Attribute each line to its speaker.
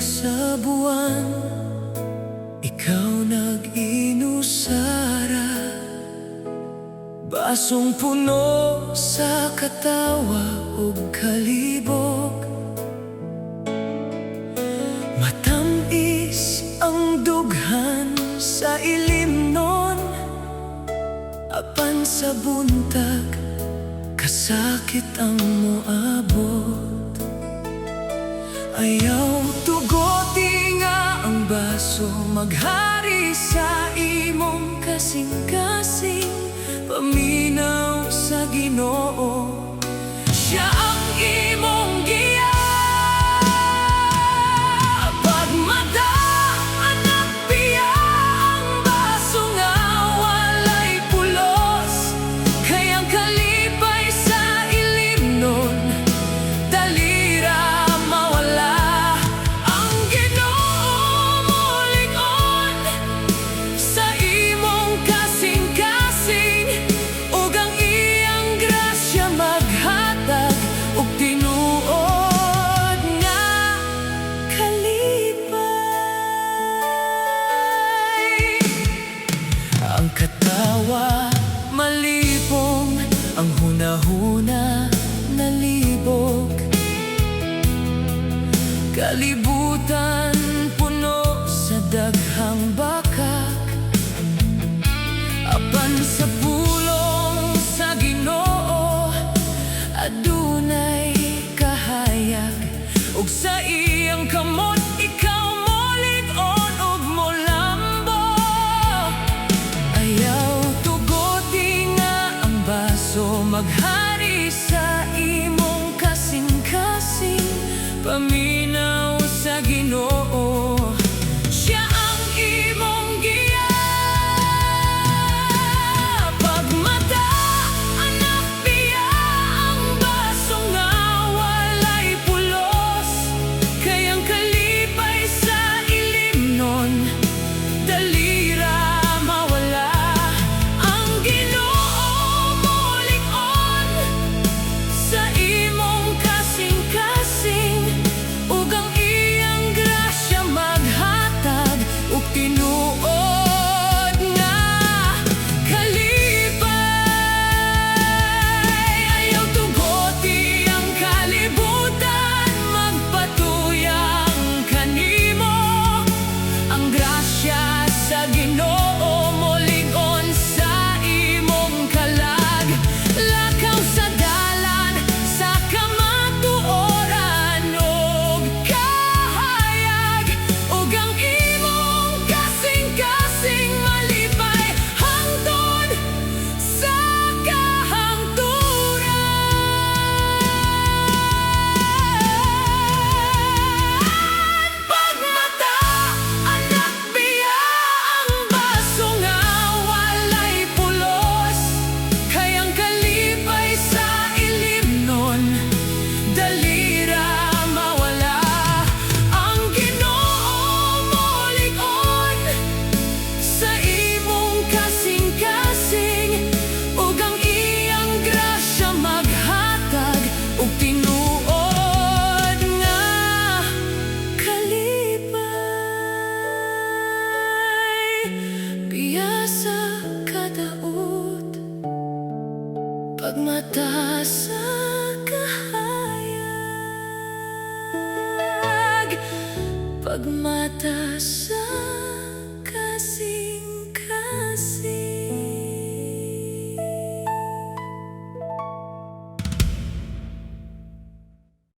Speaker 1: Sa buwan, ikaw nag-inusara. Basong puno sa katawa ug kalibog. Matamis ang dughan sa ilim nun. Apan sa buntag, kasakit ang moabot. Ayaw tugoti nga ang baso, maghari sa imong kasing-kasing. Paminaw sa Ginoo, siya ang imong giya. Pagmata, anak biya, ang baso nga walay pulos. Kayang kalipay sa ilim nun, ang katawa malipong, ang hunahuna nalibog. Kalibutan puno sa daghang bakak. Apan sa pulong sa Ginoo, adunay kahayag. Ug sa iyang kamot ikaw molig-on ug molambo. Ayaw tugoti nga ang baso, maghari sa imong kasing-kasing. Paminaw sa Ginoo, siya ang imong giya. Pagmata, anak biya, ang baso nga walay pulos. Kayang kalipay sa ilim nun, dalira mawala. Ang Ginoo molig-on sa imong kasing-kasing. Ug ang iyang grasya maghatag ug tinuod nga kalipay. Ayaw tugoti ang kalibutan, magpatuyang kanimo. Ang grasya sa Ginoo molig-on sa imong kalag. Lakaw sa dalan sa kamatuoran ug kahayag. Ug ang imong kasing-kasing malipay hangtod sa kahangturan. Pagmata, anak biya, ang baso nga walay pulos. Kayang kalipay sa ilim nun, dalira mawala. Ang Ginoo molig-on sa imong kasing-kasing. Ug ang iyang grasya maghatag ug tinuod nga kalipay. Biya sa kadaot, pagmata sa kahayag. Pagmata sa